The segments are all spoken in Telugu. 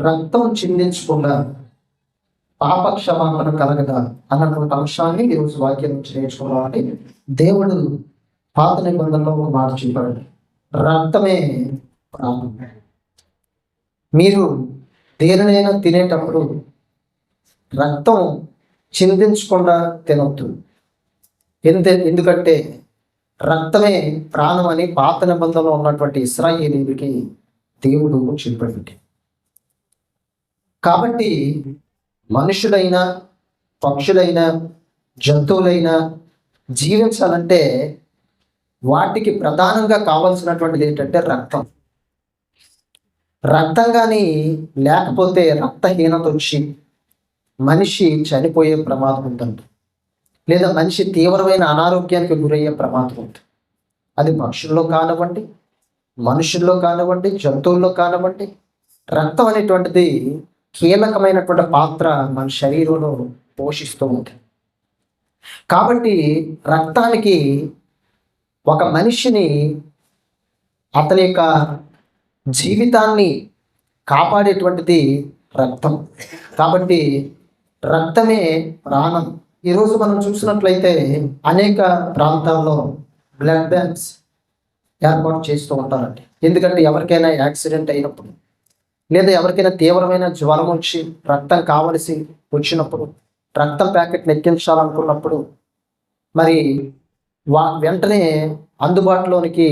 రక్తం చిందించకుండా పాప క్షమాపణ కలగదా అన్నటువంటి అంశాన్ని ఈరోజు వాక్యం నుంచి నేర్చుకోవాలని దేవుడు పాత నిబంధనలో ఒక మాట చెప్పాడు. రక్తమే ప్రాణం. మీరు దేనినైనా తినేటప్పుడు రక్తం చిందించకుండా తినవద్దు. ఎందుకంటే రక్తమే ప్రాణం అని పాత నిబంధనలో ఉన్నటువంటి ఇశ్రాయేలీయులకి దేవుడు చెప్పాడు. కాబట్టి మనుషులైనా పక్షులైనా జంతువులైనా జీవించాలంటే వాటికి ప్రధానంగా కావాల్సినటువంటిది ఏంటంటే రక్తం. రక్తం కానీ లేకపోతే రక్తహీనత వచ్చి మనిషి చనిపోయే ప్రమాదం ఉంటుంది, లేదా మనిషి తీవ్రమైన అనారోగ్యానికి గురయ్యే ప్రమాదం ఉంటుంది. అది పక్షుల్లో కానివ్వండి, మనుషుల్లో కానివ్వండి, జంతువుల్లో కానివ్వండి, రక్తం అనేటువంటిది కీలకమైనటువంటి పాత్ర మన శరీరంలో పోషిస్తూ ఉంది. కాబట్టి రక్తానికి ఒక మనిషిని అతని యొక్క జీవితాన్ని కాపాడేటువంటిది రక్తం. కాబట్టి రక్తమే ప్రాణం. ఈరోజు మనం చూసినట్లయితే అనేక ప్రాంతాల్లో బ్లడ్ బ్యాంక్స్ ఏర్పాటు చేస్తూ ఉంటారండి. ఎందుకంటే ఎవరికైనా యాక్సిడెంట్ అయినప్పుడు, లేదా ఎవరికైనా తీవ్రమైన జ్వరం వచ్చి రక్తం కావలసి వచ్చినప్పుడు, రక్తం ప్యాకెట్ ఎక్కించాలనుకున్నప్పుడు మరి వెంటనే అందుబాటులోనికి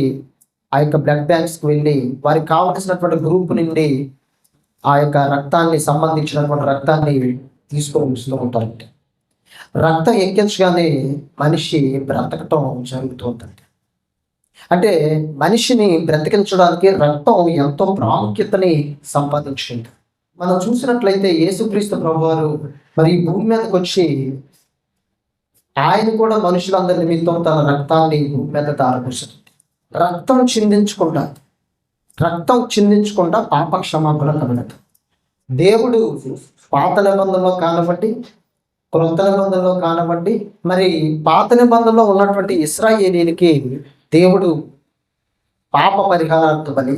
ఆ యొక్క బ్లడ్ బ్యాంక్స్కి వెళ్ళి వారికి కావలసినటువంటి గ్రూప్ నుండి ఆ యొక్క రక్తాన్ని సంబంధించినటువంటి రక్తాన్ని తీసుకొని వస్తూ ఉంటారండి. రక్తం ఎక్కించగానే మనిషి బ్రతకటం జరుగుతుందండి. అంటే మనిషిని బ్రతికించడానికి రక్తం ఎంతో ప్రాముఖ్యతని సంపాదించింది. మనం చూసినట్లయితే యేసుక్రీస్తు ప్రభువారు మరి ఈ భూమి మీదకి వచ్చి ఆయన కూడా మనుషులందరి నిమిత్తం తన రక్తాన్ని భూమి మీద ధారపోసాడు. రక్తం చిందించకుండా పాప క్షమాపణ కలగదు. దేవుడు పాత నిబంధనలో కానివ్వండి, క్రొత్త నిబంధనలో కానివ్వండి, మరి పాత నిబంధనలో ఉన్నటువంటి ఇశ్రాయేలీయులకి దేవుడు పాప పరిహారార్థ బలి,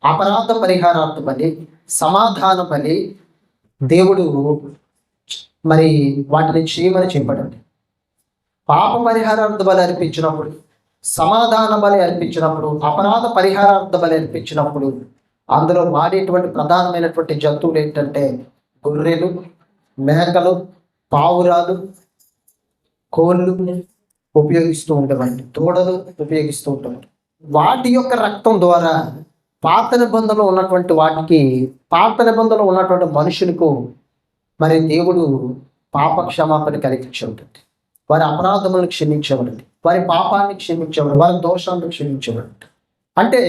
అపరాధ పరిహారార్థ బలి, సమాధాన బలి దేవుడు మరి వాటిని చేయమని చెప్పాడండి. పాప పరిహారార్థ బలి అర్పించినప్పుడు, సమాధాన బలి అర్పించినప్పుడు, అపరాధ పరిహారార్థ బలి అర్పించినప్పుడు అందులో వాడేటువంటి ప్రధానమైనటువంటి జంతువులు ఏంటంటే గొర్రెలు, మేకలు, పావురాలు, కోళ్ళు ఉపయోగిస్తూ ఉండేవాడిని, దూడలు ఉపయోగిస్తూ ఉంటారు. వాటి యొక్క రక్తం ద్వారా పాత నిబంధనలో ఉన్నటువంటి మనుషులకు మరి దేవుడు పాప క్షమాపణ కలిగించి ఉంటుంది. వారి అపరాధములను క్షమించబడింది, వారి పాపాన్ని క్షమించబడి, వారి దోషాలను క్షమించబడింది. అంటే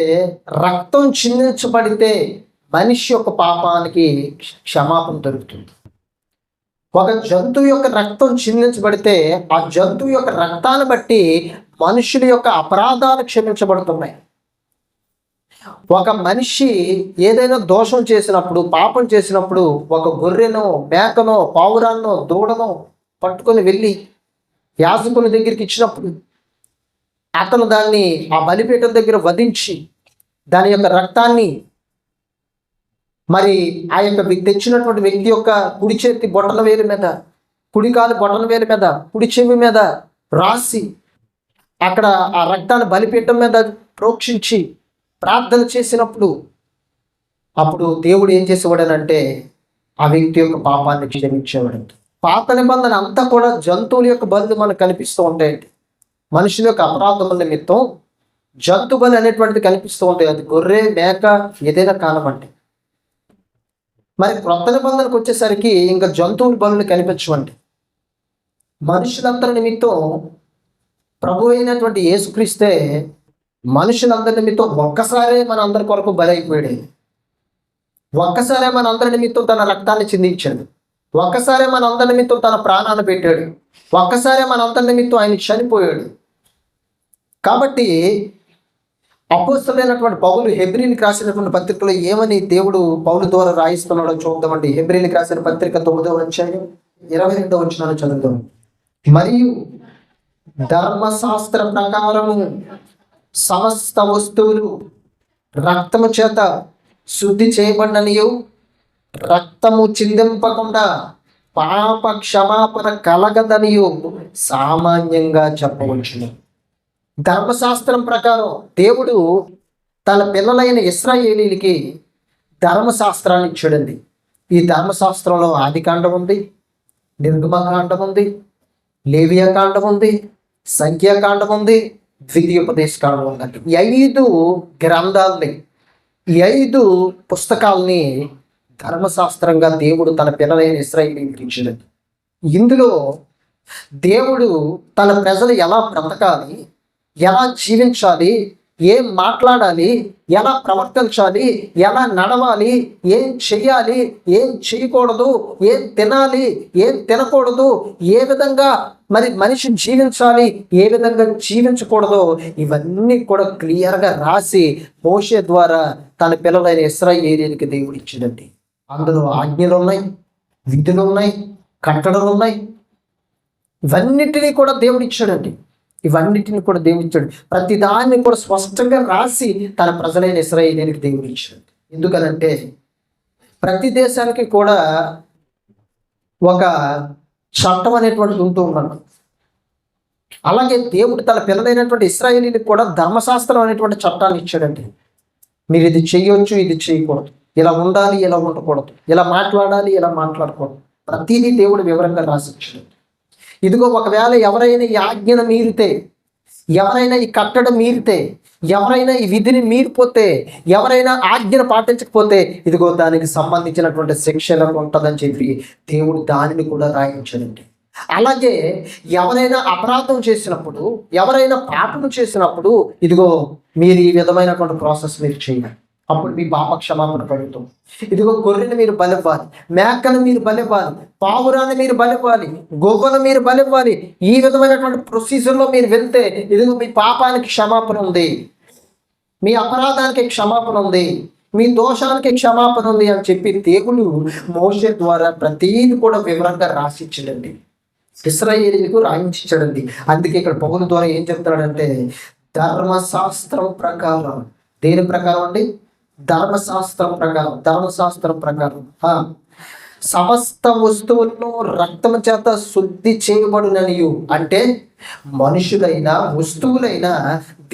రక్తం చిందించబడితే మనిషి యొక్క పాపానికి క్షమాపణ దొరుకుతుంది. ఒక జంతువు యొక్క రక్తం చిందించబడితే ఆ జంతువు యొక్క రక్తాన్ని బట్టి మనుషుల యొక్క అపరాధాలు క్షమించబడుతున్నాయి. ఒక మనిషి ఏదైనా దోషం చేసినప్పుడు, పాపం చేసినప్పుడు ఒక గొర్రెనో, మేకనో, పావురాన్నో, దూడనో పట్టుకొని వెళ్ళి యాజకుని దగ్గరికి ఇచ్చినప్పుడు అతను దాన్ని ఆ బలిపీఠం దగ్గర వధించి దాని యొక్క రక్తాన్ని మరి ఆ యొక్క తెచ్చినటువంటి వ్యక్తి యొక్క కుడి చేతి బొటన వేలు మీద, కుడి కాలు బొటన వేలు మీద, కుడి చెవి మీద రాసి అక్కడ ఆ రక్తాన్ని బలిపీఠం మీద ప్రోక్షించి ప్రార్థన చేసినప్పుడు అప్పుడు దేవుడు ఏం చేసేవాడనంటే ఆ వ్యక్తి యొక్క పాపాన్ని క్షమించేవాడంట. పాత నిబంధన అంతా కూడా జంతువుల యొక్క బలులు మనకు కనిపిస్తూ ఉంటాయండి. మనుషుల యొక్క అపరాధముల నిమిత్తం జంతు బలి అనేటువంటిది కనిపిస్తూ ఉంటాయి. అది గొర్రె, మేక ఏదైనా కానివ్వండి. మరి క్రొత్త నిబంధనకు వచ్చేసరికి ఇంకా జంతువుల బలులు కనిపించవండి. మనుషులందరి నిమిత్తం ప్రభు అయినటువంటి యేసుక్రీస్తే మనుషులందరి నిమిత్తం ఒక్కసారే మన అందరి కొరకు బలి అయిపోయాడు. ఒక్కసారే మన అందరి నిమిత్తం తన రక్తాన్ని చిందించాడు. ఒక్కసారే మన అందరి నిమిత్తం తన ప్రాణాన్ని పెట్టాడు. ఒక్కసారే మన అందరి నిమిత్తం ఆయన చనిపోయాడు. కాబట్టి అపోస్తలుడైనటువంటి పౌలు హెబ్రీలకు రాసినటువంటి పత్రికలో ఏమని దేవుడు పౌలు ద్వారా రాయిస్తున్నాడో చూద్దామండి. హెబ్రీలకు రాసిన పత్రిక 9వ అధ్యాయం 22వ వచనాన్ని చదువుతాం. మరియు ధర్మశాస్త్ర ప్రకారము సమస్త వస్తువులు రక్తము చేత శుద్ధి చేయబడిననియు రక్తము చిందింపకుండా పాప క్షమాపణ కలగదనియు సామాన్యంగా చెప్పవచ్చును. ధర్మశాస్త్రం ప్రకారం దేవుడు తన పిల్లలైన ఇశ్రాయేలీలకి ధర్మశాస్త్రాన్ని ఇచ్చాడండి. ఈ ధర్మశాస్త్రంలో ఆదికాండం ఉంది, నిర్గమకాండం ఉంది, లేవియాకాండం ఉంది, సంఖ్యాకాండం ఉంది, ద్వితీయోపదేశకాండం ఉందండి. ఈ 5 గ్రంథాలని, ఈ 5 పుస్తకాలని ధర్మశాస్త్రంగా దేవుడు తన పిల్లలైన ఇశ్రాయేలీయులకు ఇచ్చాడండి. ఇందులో దేవుడు తన ప్రజలు ఎలా బ్రతకాలి, ఎలా జీవించాలి, ఏం మాట్లాడాలి, ఎలా ప్రవర్తించాలి, ఎలా నడవాలి, ఏం చెయ్యాలి, ఏం చేయకూడదు, ఏం తినాలి, ఏం తినకూడదు, ఏ విధంగా మరి మనిషి జీవించాలి, ఏ విధంగా జీవించకూడదు, ఇవన్నీ కూడా క్లియర్గా రాసి మోషే ద్వారా తన పిల్లలైన ఇశ్రాయేలీయులకి దేవుడు ఇచ్చాడండి. అందులో ఆజ్ఞలు ఉన్నాయి, విధులు ఉన్నాయి, కట్టడలు ఉన్నాయి. ఇవన్నిటినీ కూడా దేవుడు ఇచ్చాడండి. ఇవన్నిటిని కూడా దేవుడు ఇచ్చాడు. ప్రతి దాన్ని కూడా స్పష్టంగా రాసి తన ప్రజలైన ఇశ్రాయేలీయులకి దేవుడు ఇచ్చాడు. ఎందుకనంటే ప్రతి దేశానికి కూడా ఒక చట్టం అనేటువంటిది ఉంటూ ఉన్నాడు. అలాగే దేవుడు తన పిల్లలైనటువంటి ఇశ్రాయేలీయులకు కూడా ధర్మశాస్త్రం అనేటువంటి చట్టాన్ని ఇచ్చాడండి. మీరు ఇది చేయొచ్చు, ఇది చేయకూడదు, ఇలా ఉండాలి, ఇలా ఉండకూడదు, ఇలా మాట్లాడాలి, ఇలా మాట్లాడకూడదు, ప్రతిదీ దేవుడు వివరంగా రాసిచ్చాడు. ఇదిగో ఒకవేళ ఎవరైనా ఈ ఆజ్ఞను మీరితే, ఎవరైనా ఈ కట్టడం మీరితే, ఎవరైనా ఈ విధిని మీరిపోతే, ఎవరైనా ఆజ్ఞను పాటించకపోతే ఇదిగో దానికి సంబంధించినటువంటి శిక్షణ ఉంటుందని చెప్పి దేవుడు దానిని కూడా రాయించాడండి. అలాగే ఎవరైనా అపరాధం చేసినప్పుడు, ఎవరైనా పాపం చేసినప్పుడు ఇదిగో మీరు ఈ విధమైనటువంటి ప్రాసెస్ మీరు చేయాలి, అప్పుడు మీ పాప క్షమాపణ కలుగుతుంది. ఇదిగో గొర్రెను మీరు బలివ్వాలి, మేకను మీరు బలివ్వాలి, పావురాన్ని మీరు బలివ్వాలి, గొవ్వను మీరు బలివ్వాలి. ఈ విధమైనటువంటి ప్రొసీజర్లో మీరు వెళ్తే ఇదిగో మీ పాపానికి క్షమాపణ ఉంది, మీ అపరాధానికి క్షమాపణ ఉంది, మీ దోషానికి క్షమాపణ ఉంది అని చెప్పి దేవుడు మోషే ద్వారా ప్రతీది కూడా వివరంగా రాసిచ్చాడండి, ఇశ్రాయేలీయులకు రాయించాడండి. అందుకే ఇక్కడ పౌలు ద్వారా ఏం చెప్తున్నాడంటే ధర్మశాస్త్రం ప్రకారం, దేని ప్రకారం అండి? ధర్మశాస్త్రం ప్రకారం. ధర్మశాస్త్రం ప్రకారం సమస్త వస్తువులను రక్తము చేత శుద్ధి చేయబడుననియు, అంటే మనుషులైనా వస్తువులైనా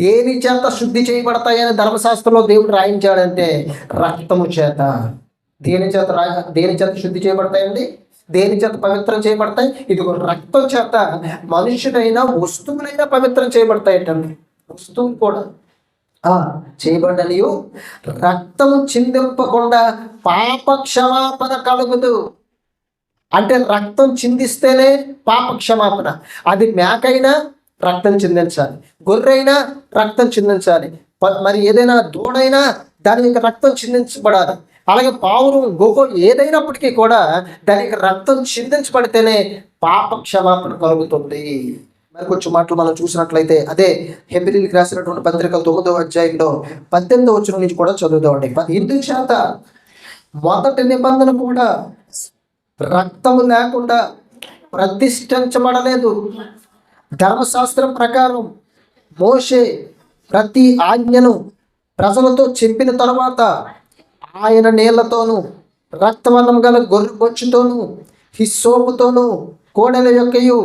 దేని చేత శుద్ధి చేయబడతాయని ధర్మశాస్త్రంలో దేవుడు రాయించాడంటే రక్తము చేత. దేని చేత శుద్ధి చేయబడతాయండి? దేని చేత పవిత్రం చేయబడతాయి? ఇదిగో రక్తం చేత మనుషులైనా వస్తువులైనా పవిత్రం చేయబడతాయటండి. వస్తువులు కూడా చేయబడనియు రక్తము చిందింపకుండా పాప క్షమాపణ కలుగుదు. అంటే రక్తం చిందిస్తేనే పాప క్షమాపణ. అది మేకైనా రక్తం చిందించాలి, గొర్రెైనా రక్తం చిందించాలి, మరి ఏదైనా దూడైనా దానికి రక్తం చిందించబడాలి. అలాగే పావురం, గొవ్వ ఏదైనప్పటికీ కూడా దానికి రక్తం చిందించబడితేనే పాప క్షమాపణ కలుగుతుంది. మరి కొంచెం మాటలు మనం చూసినట్లయితే అదే హెబ్రీయులకు రాసినటువంటి పత్రిక 9వ అధ్యాయంలో 18వ వచనం నుంచి కూడా చదువుతామండి. ఇందుచేత మొదటి నిబంధన కూడా రక్తము లేకుండా ప్రతిష్ఠించబడలేదు. ధర్మశాస్త్రం ప్రకారం మోషే ప్రతి ఆజ్ఞను ప్రజలతో చెప్పిన తర్వాత ఆయన నీళ్లతోనూ రక్తవర్ణం గల గొర్రె బొచ్చుతోనూ హిస్సోపుతోనూ కోడెల యొక్కయు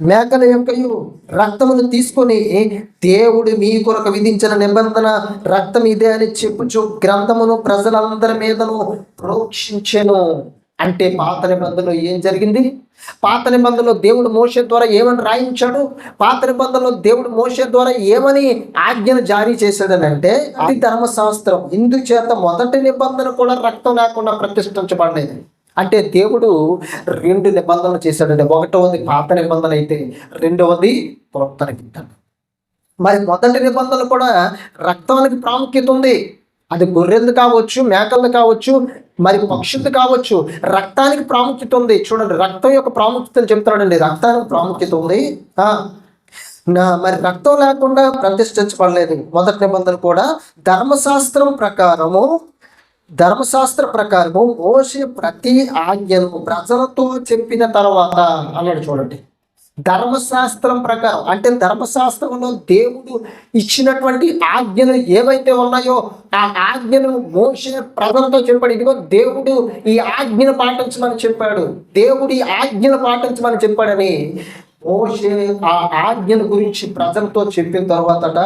మేకల యొక్కయు రక్తమును తీసుకొని దేవుడు మీ కొరకు విధించిన నిబంధన రక్తం ఇదే అని చెప్పుచు గ్రంథమును ప్రజలందరి మీదను ప్రోక్షించెను. అంటే పాత నిబంధనలో ఏం జరిగింది? పాత నిబంధనలో దేవుడు మోషే ద్వారా ఏమని రాయించాడు? పాత నిబంధనలో దేవుడు మోషే ద్వారా ఏమని ఆజ్ఞను జారీ చేశాడని అంటే అది ధర్మశాస్త్రం. ఇందుచేత మొదటి నిబంధన కూడా రక్తం లేకుండా ప్రతిష్ఠించబడలేదు. అంటే దేవుడు 2 నిబంధనలు చేశాడండి. ఒకటవది పాత నిబంధన అయితే, రెండవది కొత్త నిబంధన. మరి మొదటి నిబంధన కూడా రక్తానికి ప్రాముఖ్యత ఉంది. అది గొర్రెలు కావచ్చు, మేకలు కావచ్చు, మరి పక్షులు కావచ్చు, రక్తానికి ప్రాముఖ్యత ఉంది. చూడండి, రక్తం యొక్క ప్రాముఖ్యతను చెప్తాడండి. రక్తానికి ప్రాముఖ్యత ఉంది. మరి రక్తం లేకుండా ప్రతిష్ఠించబడలేదు మొదటి నిబంధన కూడా. ధర్మశాస్త్ర ప్రకారము మోషే ప్రతి ఆజ్ఞను ప్రజలతో చెప్పిన తర్వాత అన్నాడు. చూడండి, ధర్మశాస్త్రం ప్రకారం, అంటే ధర్మశాస్త్రంలో దేవుడు ఇచ్చినటువంటి ఆజ్ఞలు ఏవైతే ఉన్నాయో ఆ ఆజ్ఞను మోషే ప్రజలతో చెప్పాడు. ఇదిగో దేవుడు ఈ ఆజ్ఞను పాటించమని చెప్పాడు, దేవుడు ఈ ఆజ్ఞను పాటించమని చెప్పాడని మోషే ఆ ఆజ్ఞల గురించి ప్రజలతో చెప్పిన తర్వాతట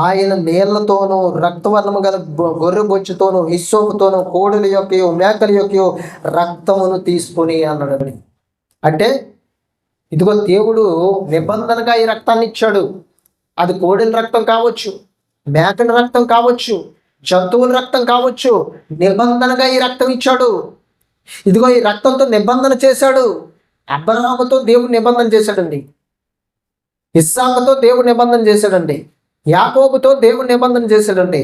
ఆయన నీళ్లతోనూ రక్తవర్ణము గల గొర్రె బొచ్చుతోనూ హిస్సోపుతోనూ కోడుల యొక్కయో మేకల యొక్కయో రక్తమును తీసుకొని అన్నాడు. అంటే ఇదిగో దేవుడు నిబంధనగా ఈ రక్తాన్ని ఇచ్చాడు. అది కోడెల రక్తం కావచ్చు, మేకల రక్తం కావచ్చు, జంతువుల రక్తం కావచ్చు. నిబంధనగా ఈ రక్తం ఇచ్చాడు. ఇదిగో ఈ రక్తంతో నిబంధన చేశాడు. అబ్రహాముతో దేవుడు నిబంధన చేశాడండి, ఇస్సాకుతో దేవుడు నిబంధన చేశాడండి, యాకోబుతో దేవుడు నిబంధన చేశాడండి.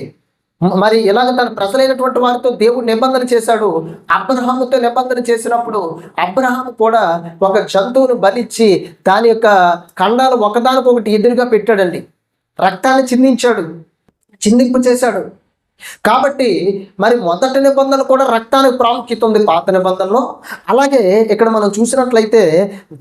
మరి ఇలాగ తన ప్రజలైనటువంటి వారితో దేవుడు నిబంధన చేశాడు. అబ్రహాముతో నిబంధన చేసినప్పుడు అబ్రహాము కూడా ఒక జంతువును బలిచ్చి దాని యొక్క ఖండాలు ఒకదానికొకటి ఎదురుగా పెట్టాడండి, రక్తాన్ని చిందింపు చేశాడు. కాబట్టి మరి మొదటి నిబంధన కూడా రక్తానికి ప్రాముఖ్యత ఉంది పాత నిబంధనలో. అలాగే ఇక్కడ మనం చూసినట్లయితే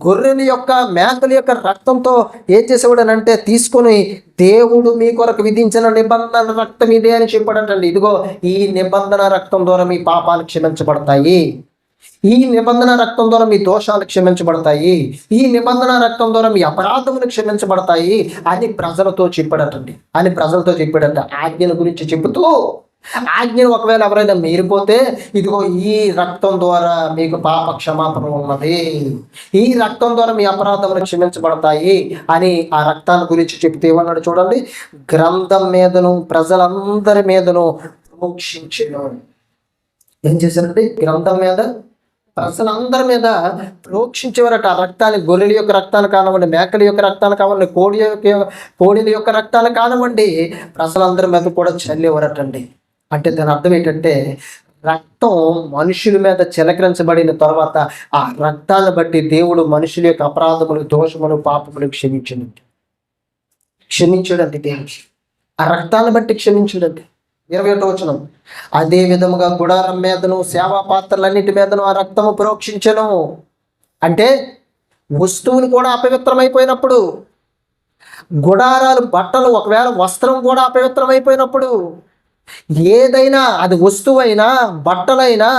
గొర్రెల యొక్క మేకల యొక్క రక్తంతో ఏం చేసేవాడనంటే తీసుకొని దేవుడు మీ కొరకు విధించిన నిబంధన రక్తం ఇదే అని చెప్పాడంటండి. ఇదిగో ఈ నిబంధన రక్తం ద్వారా మీ పాపాలు క్షమించబడతాయి, ఈ నిబంధన రక్తం ద్వారా మీ దోషాలు క్షమించబడతాయి, ఈ నిబంధన రక్తం ద్వారా మీ అపరాధములు క్షమించబడతాయి అని ప్రజలతో చెప్పాడంట. ఆజ్ఞల గురించి చెబుతూ ఆజ్ఞను ఒకవేళ ఎవరైనా మీరిపోతే ఇదిగో ఈ రక్తం ద్వారా మీకు పాప క్షమాపణ ఉన్నది, ఈ రక్తం ద్వారా మీ అపరాధములు క్షమించబడతాయి అని ఆ రక్తాన్ని గురించి చెబుతూ ఏమన్నాడు చూడండి, గ్రంథం మీదను ప్రజలందరి మీదను ప్రోక్షించెను. ఏం చేశారండి? గ్రంథం మీద ప్రజలందరి మీద ప్రోక్షించేవారట. ఆ రక్తాన్ని, గొర్రెల యొక్క రక్తాన్ని కానివ్వండి, మేకల యొక్క రక్తాన్ని కానివ్వండి, కోడిల యొక్క రక్తాన్ని కానివ్వండి, ప్రజలందరి మీద కూడా చల్లేవారటండి. అంటే దాని అర్థం ఏంటంటే రక్తం మనుషుల మీద చిలకరించబడిన తర్వాత ఆ రక్తాన్ని బట్టి దేవుడు మనుషుల యొక్క అపరాధములు, దోషములు, పాపములు క్షమించాడండి. దేవుడు ఆ రక్తాన్ని బట్టి క్షమించాడండి. 21వ వచనం, అదే విధముగా గుడారం మీదను సేవా పాత్రలన్నిటి మీదను ఆ రక్తము ప్రోక్షించెను. అంటే వస్తువులు కూడా అపవిత్రమైపోయినప్పుడు, గుడారాలు, బట్టలు, ఒకవేళ వస్త్రం కూడా అపవిత్రమైపోయినప్పుడు, ఏదైనా అది వస్తువైనా బట్టలైనా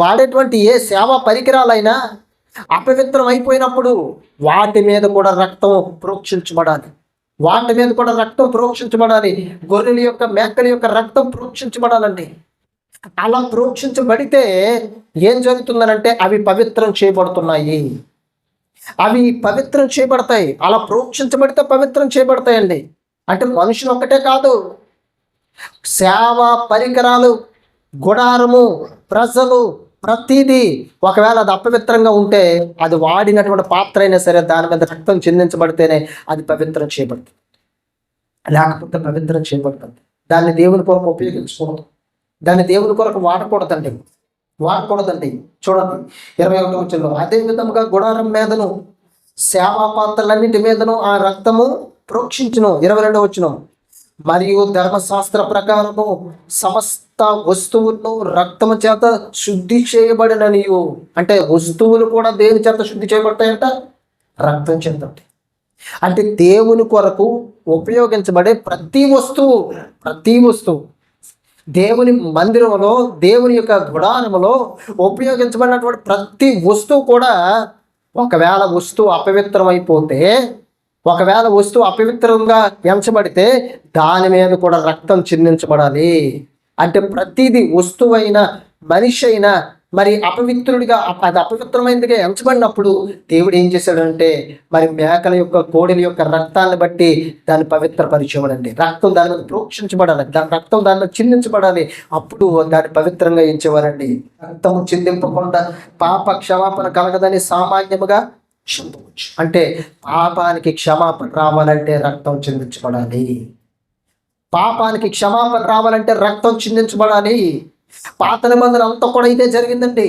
వాడేటువంటి ఏ సేవా పరికరాలైనా అపవిత్రం అయిపోయినప్పుడు వాటి మీద కూడా రక్తం ప్రోక్షించబడాలి. గొర్రెల యొక్క మేకల యొక్క రక్తం ప్రోక్షించబడాలండి. అలా ప్రోక్షించబడితే ఏం జరుగుతుందనంటే అవి పవిత్రం చేయబడుతున్నాయి, అవి పవిత్రం చేయబడతాయి. అలా ప్రోక్షించబడితే పవిత్రం చేయబడతాయండి. అంటే మనుషులు ఒక్కటే కాదు, సేవా పరికరాలు, గుడారము, ప్రజలు, ప్రతిదీ ఒకవేళ అది అపవిత్రంగా ఉంటే అది వాడినటువంటి పాత్ర అయినా సరే దాని మీద రక్తం చిందించబడితేనే అది పవిత్రం చేయబడుతుంది, లేకపోతే పవిత్రం చేయబడుతుంది. దాన్ని దేవుని కొరకు ఉపయోగించుకోవద్దు, దాన్ని దేవుని కొరకు వాడకూడదండి. చూడండి 21వ వచనంలో, అదే విధముగా గుడారం మీదను సేవా పాత్రలన్నిటి మీదను ఆ రక్తము ప్రోక్షించును. 22వ వచనం, మరియు ధర్మశాస్త్ర ప్రకారము సమస్త వస్తువులను రక్తము చేత శుద్ధి చేయబడిననియు. అంటే వస్తువులు కూడా దేని చేత శుద్ధి చేయబడతాయంట? రక్తం చేత. అంటే దేవుని కొరకు ఉపయోగించబడే ప్రతి వస్తువు దేవుని మందిరంలో, దేవుని యొక్క గుడారములో ఉపయోగించబడినటువంటి ప్రతి వస్తువు కూడా ఒకవేళ వస్తువు అపవిత్రమైపోతే, ఒకవేళ వస్తువు అపవిత్రంగా ఎంచబడితే దాని మీద కూడా రక్తం చిందించబడాలి. అంటే ప్రతిదీ వస్తువైనా మనిషి అయినా మరి అపవిత్రుడిగా, అది అపవిత్రమైనదిగా ఎంచబడినప్పుడు దేవుడు ఏం చేశాడంటే మరి మేకల యొక్క, కోడిల యొక్క రక్తాన్ని బట్టి దాన్ని పవిత్రపరిచేవాడండి. రక్తం దాని మీద ప్రోక్షించబడాలి, రక్తం దాని మీద చిందించబడాలి, అప్పుడు దాన్ని పవిత్రంగా ఎంచేవారండి. రక్తము చిందింపకుండా పాప క్షమాపణ కలగదని సామాన్యముగా చెప్పవచ్చు. అంటే పాపానికి క్షమాపణ రావాలంటే రక్తం చిందించబడాలి, పాపానికి క్షమాపణ రావాలంటే రక్తం చిందించబడాలి. పాత నిబంధన అంతా కూడా ఇదే జరిగిందండి.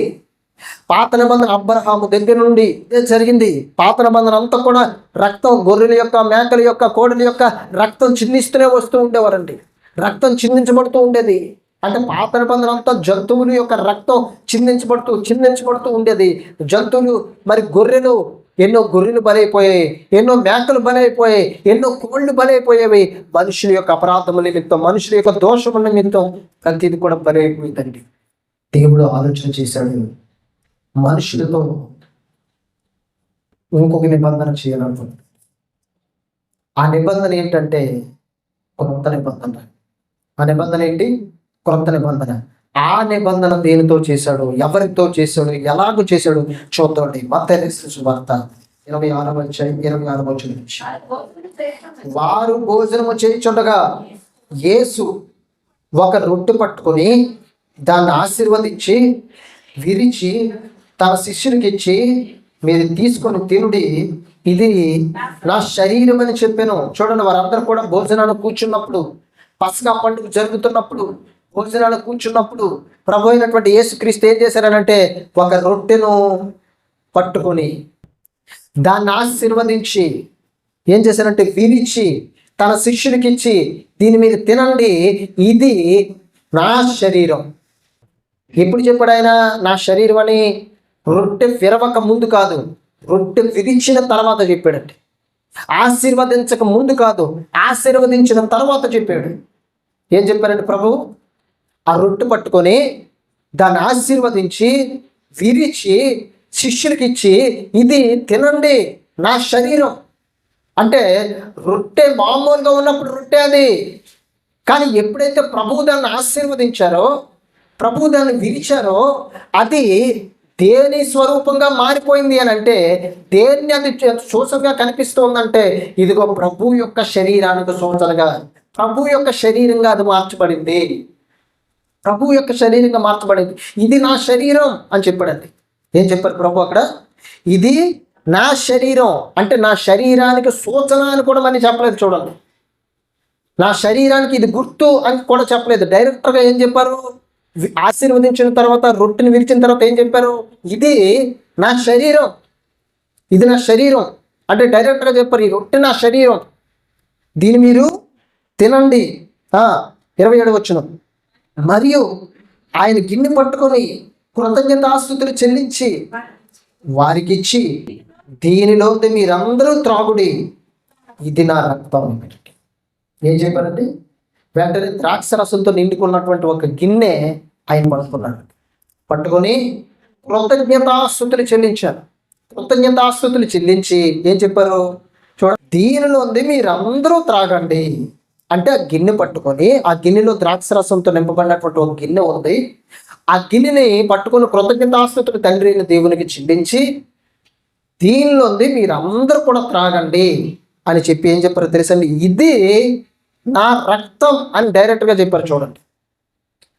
పాత నిబంధన అబ్రహాము దగ్గర నుండి ఇదే జరిగింది. పాత నిబంధన అంతా కూడా రక్తం, గొర్రెల యొక్క, మేకల యొక్క, కోడల యొక్క రక్తం చిందిస్తూనే వస్తూ ఉండేవారండి. రక్తం చిందించబడుతూ ఉండేది. అంటే పాత నిబంధన అంతా జంతువుల యొక్క రక్తం చిందించబడుతూ ఉండేది. జంతువులు మరి ఎన్నో గొర్రెలు బలైపోయాయి, ఎన్నో మేకలు బలైపోయాయి, ఎన్నో కోళ్ళు బలైపోయేవి. మనుషుల యొక్క అపరాధముల నిమిత్తం, మనుషుల యొక్క దోషముల నిమిత్తం ప్రతిది కూడా బలైపోయిందండి. దేవుడు ఆలోచన చేశాడు, మనుషులతో ఇంకొక నిబంధన చేయాలనుకుంటున్నాడు. ఆ నిబంధన ఏంటంటే కొత్త నిబంధన. ఆ నిబంధన ఏంటి? కొత్త నిబంధన. ఆ నిబంధన దేనితో చేశాడు, ఎవరితో చేశాడు, ఎలాగో చేశాడు చూద్దాండి. మత్తయి సువార్త 26 వారు భోజనము చేయుచుండగా యేసు ఒక రొట్టె పట్టుకొని దాన్ని ఆశీర్వదించి విరిచి తన శిష్యునికి ఇచ్చి, మీరు తీసుకొని తినుడి, ఇది నా శరీరం అని చెప్పాను. చూడండి, వారందరూ కూడా భోజనాలు కూర్చున్నప్పుడు, పస్కా పండుగ జరుగుతున్నప్పుడు, భోజనాలు కూర్చున్నప్పుడు ప్రభు అయినటువంటి యేసుక్రీస్తు ఏం చేశారనంటే ఒక రొట్టెను పట్టుకొని దాన్ని ఆశీర్వదించి ఏం చేశారంటే విరిచి తన శిష్యునికి ఇచ్చి, దీని మీద తినండి, ఇది నా శరీరం. ఎప్పుడు చెప్పాడు ఆయన నా శరీరం అని? రొట్టె విరవక ముందు కాదు, రొట్టె విరిచిన తర్వాత చెప్పాడండి. ఆశీర్వదించక ముందు కాదు, ఆశీర్వదించిన తర్వాత చెప్పాడు. ఏం చెప్పారండి ప్రభు? ఆ రొట్టె పట్టుకొని దాన్ని ఆశీర్వదించి విరిచి శిష్యులకి ఇచ్చి, ఇది తినండి నా శరీరం. అంటే రొట్టె మామూలుగా ఉన్నప్పుడు రొట్టె అది, కానీ ఎప్పుడైతే ప్రభువు దాన్ని ఆశీర్వదించారో, ప్రభువు దాన్ని విరిచారో, అది దేని స్వరూపంగా మారిపోయింది అని అంటే, దేన్ని అది సూచనగా కనిపిస్తుందంటే, ఇదిగో ప్రభు యొక్క శరీరానికి సూచనగా, ప్రభు యొక్క శరీరంగా అది మార్చబడింది. ప్రభు యొక్క శరీరంగా మార్చబడింది. ఇది నా శరీరం అని చెప్పాడండి. ఏం చెప్పారు ప్రభు అక్కడ? ఇది నా శరీరం అంటే నా శరీరానికి సూచన అని కూడా మరి చెప్పలేదు. చూడండి, నా శరీరానికి ఇది గుర్తు అని కూడా చెప్పలేదు. డైరెక్ట్గా ఏం చెప్పారు? ఆశీర్వదించిన తర్వాత, రొట్టెని విరిచిన తర్వాత ఏం చెప్పారు? ఇది నా శరీరం, ఇది నా శరీరం అంటే డైరెక్ట్గా చెప్పారు, ఈ రొట్టె నా శరీరం, దీన్ని మీరు తినండి. 27 వచనం, మరియు ఆయన గిన్నె పట్టుకొని కృతజ్ఞతాస్తుతులు చెల్లించి వారికి ఇచ్చి, దీనిలో మీరందరూ త్రాగుడి, ఇది నా రక్తం. ఏం చెప్పారండి? వెంటనే ద్రాక్ష రసంతో నిండుకున్నటువంటి ఒక గిన్నె ఆయన పట్టుకున్నాడు. పట్టుకొని కృతజ్ఞతాస్తుతులు చెల్లించారు. కృతజ్ఞతాస్తుతులు చెల్లించి ఏం చెప్పారు? దీనిలో మీరందరూ త్రాగండి అంటే, ఆ గిన్నె పట్టుకొని, ఆ గిన్నెలో ద్రాక్ష రసంతో నింపబడినటువంటి ఒక గిన్నె ఉంది. ఆ గిన్నెని పట్టుకొని కృతజ్ఞతాస్తుతులు తండ్రి అయిన దేవునికి చెల్లించి, దీనిలో మీరందరూ కూడా త్రాగండి అని చెప్పి ఏం చెప్పారు తెలుసండి? ఇది నా రక్తం అని డైరెక్ట్గా చెప్పారు. చూడండి,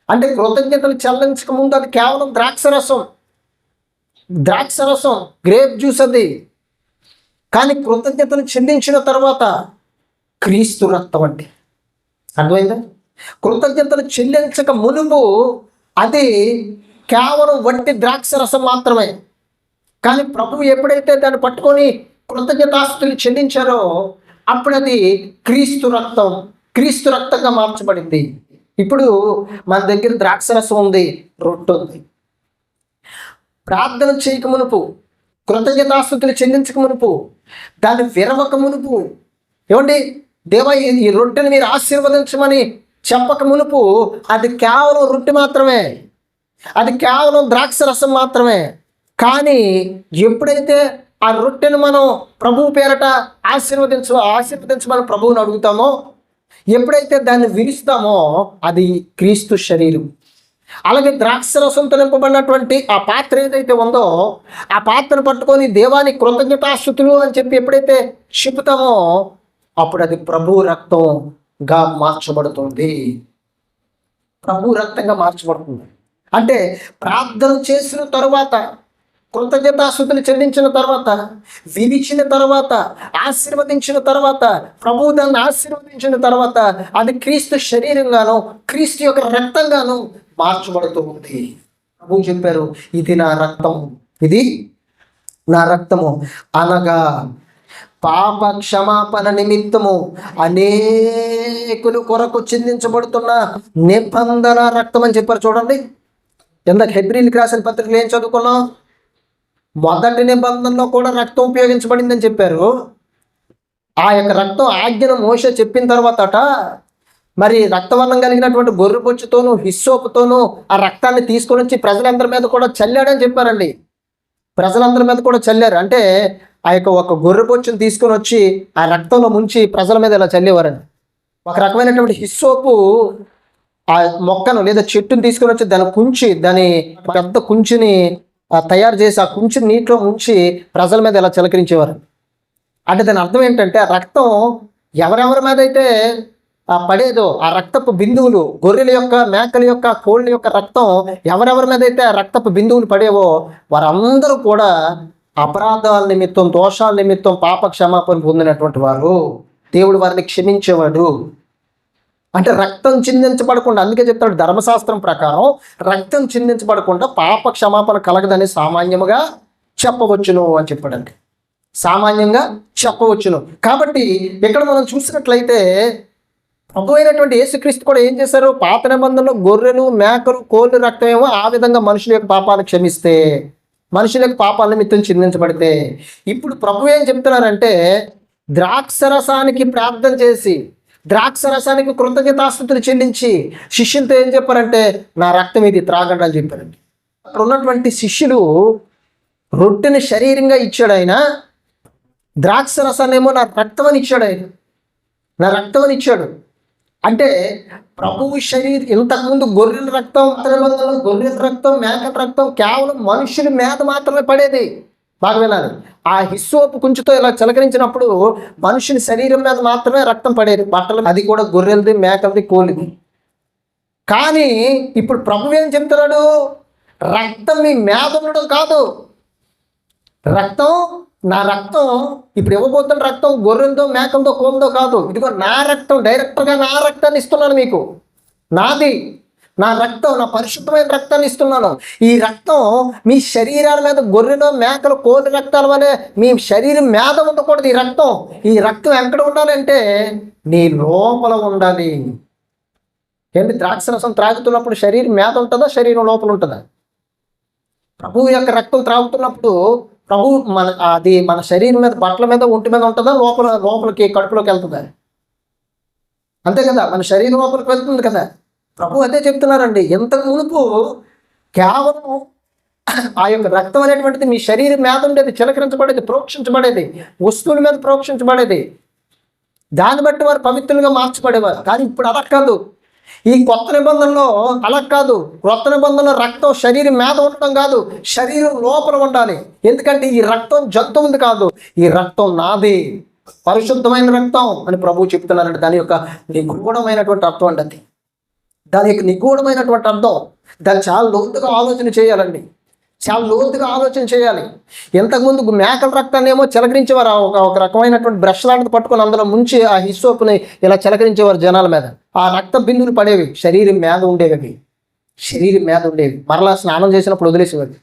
అంటే కృతజ్ఞతలు చెల్లించక ముందు అది కేవలం ద్రాక్షరసం, గ్రేప్ జ్యూస్ అది. కానీ కృతజ్ఞతలు చెల్లించిన తర్వాత క్రీస్తు రక్తం అండి. అర్థమైందా? కృతజ్ఞతలు చెల్లించక మునుపు అది కేవలం వట్టి ద్రాక్షరసం మాత్రమే. కానీ ప్రభువు ఎప్పుడైతే దాన్ని పట్టుకొని కృతజ్ఞతాస్తుతులు చెల్లించారో, అప్పుడు అది క్రీస్తు రక్తంగా మార్చబడింది. ఇప్పుడు మన దగ్గర ద్రాక్షరసం ఉంది, రొట్టె ఉంది. ప్రార్థన చేయక మునుపు, కృతజ్ఞతాస్తుతులు చెల్లించక మునుపు, దాన్ని విరవక మునుపు, ఏమండి దేవా ఈ రొట్టెని మీరు ఆశీర్వదించమని చెప్పక మునుపు అది కేవలం రొట్టె మాత్రమే, అది కేవలం ద్రాక్షరసం మాత్రమే. కానీ ఎప్పుడైతే ఆ రొట్టెను మనం ప్రభువు పేరట ఆశీర్వదించమని ప్రభువుని అడుగుతామో, ఎప్పుడైతే దాన్ని విరుస్తామో, అది క్రీస్తు శరీరం. అలాగే ద్రాక్షరసంతో నింపబడినటువంటి ఆ పాత్ర ఏదైతే ఉందో, ఆ పాత్రను పట్టుకొని దేవానికి కృతజ్ఞతాస్తుతులు అని చెప్పి ఎప్పుడైతే చెబుతామో, అప్పుడు అది ప్రభు రక్తంగా మార్చబడుతుంది. ప్రభు రక్తంగా మార్చబడుతుంది అంటే ప్రార్థన చేసిన తర్వాత, కృతజ్ఞతాస్తుతులు చెల్లించిన తర్వాత, విరిచిన తర్వాత, ఆశీర్వదించిన తర్వాత, ప్రభువు దాన్ని ఆశీర్వదించిన తర్వాత అది క్రీస్తు శరీరంగాను, క్రీస్తు యొక్క రక్తంగాను మార్చబడుతూ ఉంది. ప్రభువు చెప్పారు, ఇది నా రక్తం, ఇది నా రక్తము అనగా పాప క్షమాపణ నిమిత్తము అనేకుల అనేకులు కొరకు చిందించబడుతున్న నిబంధన రక్తం అని చెప్పారు చూడండి. ఇందాక హెబ్రీలకు రాసిన పత్రికలు ఏం చదువుకున్నాం? మొదటి నిబంధనలో కూడా రక్తం ఉపయోగించబడిందని చెప్పారు. ఆ యొక్క రక్తం ఆజ్ఞను మోషే చెప్పిన తర్వాతట మరి రక్తవర్ణం కలిగినటువంటి గొర్రెబొచ్చుతోనూ హిస్సోపుతోనూ ఆ రక్తాన్ని తీసుకొని వచ్చి ప్రజలందరి మీద కూడా చల్లాడని చెప్పారండి. ప్రజలందరి మీద కూడా చల్లారు. అంటే ఆ యొక్క ఒక గొర్రెబొచ్చును తీసుకొని వచ్చి ఆ రక్తంలో ముంచి ప్రజల మీద ఇలా చల్లేవారండి. ఒక రకమైనటువంటి హిస్సోపు ఆ మొక్కను లేదా చెట్టుని తీసుకొని వచ్చి దాని పెద్ద కుంచిని తయారు చేసి ఆ కుంచిని నీటిలో ముంచి ప్రజల మీద ఇలా చిలకరించేవారు. అంటే దాని అర్థం ఏంటంటే ఆ రక్తం ఎవరెవరి మీద అయితే పడేదో ఆ రక్తపు బిందువులు, గొర్రెల యొక్క, మేకల యొక్క, కోళ్ళ యొక్క రక్తం ఎవరెవరి మీద అయితే ఆ రక్తపు బిందువులు పడేవో వారందరూ కూడా అపరాధాల నిమిత్తం, దోషాల నిమిత్తం పాప క్షమాపణ పొందినటువంటి వారు. దేవుడు వారిని క్షమించేవాడు. అంటే రక్తం చిందించబడకుండా, అందుకే చెప్తాడు ధర్మశాస్త్రం ప్రకారం రక్తం చిందించబడకుండా పాప క్షమాపణ కలగదని సామాన్యముగా చెప్పవచ్చును అని చెప్పాడండి. సామాన్యంగా చెప్పవచ్చును. కాబట్టి ఇక్కడ మనం చూసినట్లయితే ప్రభు అయినటువంటి యేసుక్రీస్తు కూడా ఏం చేశారు? పాత నిబంధనలో గొర్రెలు, మేకలు, కోళ్ళు రక్తం ఏమో ఆ విధంగా మనుషుల యొక్క పాపాలు క్షమిస్తే, మనుషుల యొక్క పాపాల నిమిత్తం చిందించబడితే, ఇప్పుడు ప్రభు ఏం చెప్తున్నారంటే ద్రాక్షరసానికి ప్రార్థన చేసి, ద్రాక్షరసానికి కృతజ్ఞతాస్తుతులు చెల్లించి శిష్యులతో ఏం చెప్పారంటే నా రక్తం ఇది త్రాగండి అని చెప్పారండి. అక్కడ ఉన్నటువంటి శిష్యులు రొట్టెని శరీరంగా ఇచ్చాడు ఆయన, ద్రాక్షరసాన్ని ఏమో నా రక్తం అని ఇచ్చాడు ఆయన, నా రక్తం అని ఇచ్చాడు. అంటే ప్రభువు శరీరం ఇంతకుముందు గొర్రెల రక్తం, గొర్రెల రక్తం, మేకల రక్తం కేవలం మనుషుల మీద మాత్రమే పడేది. బాగా వినాలి. ఆ హిస్సోపు కుంచుతో ఇలా చిలకరించినప్పుడు మనుషుని శరీరం మీద మాత్రమే రక్తం పడేది, బట్టలు, అది కూడా గొర్రెలది, మేకలది, కోలిది. కానీ ఇప్పుడు ప్రభు ఏం చెప్తున్నాడు? రక్తం మీ మీద ఉండడం కాదు, రక్తం నా రక్తం ఇప్పుడు ఇవ్వబోతున్న రక్తం గొర్రెలతో, మేకలతో, కోలతో కాదు. ఇదిగో నా రక్తం, డైరెక్ట్గా నా రక్తాన్ని ఇస్తున్నాను మీకు. నాది, నా రక్తం, నా పరిశుద్ధమైన రక్తాన్ని ఇస్తున్నాను. ఈ రక్తం మీ శరీరాల మీద గొర్రెలు, మేకలు, కోళ్ళ రక్తాల వలె మీ శరీరం మీద ఉండకూడదు. ఈ రక్తం ఎక్కడ ఉండాలంటే నీ లోపల ఉండాలి. ఏంటి? ద్రాక్షరసం త్రాగుతున్నప్పుడు శరీరం మీద ఉంటుందా, శరీరం లోపల ఉంటుందా? ప్రభువు యొక్క రక్తం త్రాగుతున్నప్పుడు ప్రభు మన శరీరం మీద, బట్టల మీద, ఒంటి మీద ఉంటుందా, లోపలికి కడుపులోకి వెళ్తుందా? అంతే కదా, మన శరీరం లోపలికి వెళ్తుంది కదా. ప్రభు అదే చెప్తున్నారండి. ఇంతకు మునుపు కేవలం ఆ యొక్క రక్తం అనేటువంటిది మీ శరీరం మీద ఉండేది, చిలకరించబడేది, ప్రోక్షించబడేది, వస్తువుల మీద ప్రోక్షించబడేది. దాన్ని బట్టి వారు పవిత్రులుగా మార్చబడేవారు. కానీ ఇప్పుడు అలా కాదు. ఈ కొత్త నిబంధనలో అలా కాదు. కొత్త నిబంధనలో రక్తం శరీరం మీద ఉండటం కాదు, శరీరం లోపల ఉండాలి. ఎందుకంటే ఈ రక్తం జంతువుంది కాదు, ఈ రక్తం నాది, పరిశుద్ధమైన రక్తం అని ప్రభువు చెప్తున్నారంటే దాని యొక్క నిగూఢమైనటువంటి అర్థం అండి. అది దాని యొక్క నిగూఢమైనటువంటి అర్థం. దాన్ని చాలా లోతుగా ఆలోచన చేయాలండి, చాలా లోతుగా ఆలోచన చేయాలి. ఇంతకుముందు మేకల రక్తాన్ని ఏమో చిలకరించేవారు, ఒక రకమైనటువంటి బ్రష్ లాంటిది పట్టుకొని అందులో ముంచి ఆ హిస్సోపుని ఇలా చిలకరించేవారు జనాల మీద. ఆ రక్త బిందువులు పడేవి, శరీరం మీద ఉండేవి, శరీరం మీద ఉండేవి. మరలా స్నానం చేసినప్పుడు వదిలేసేవారు.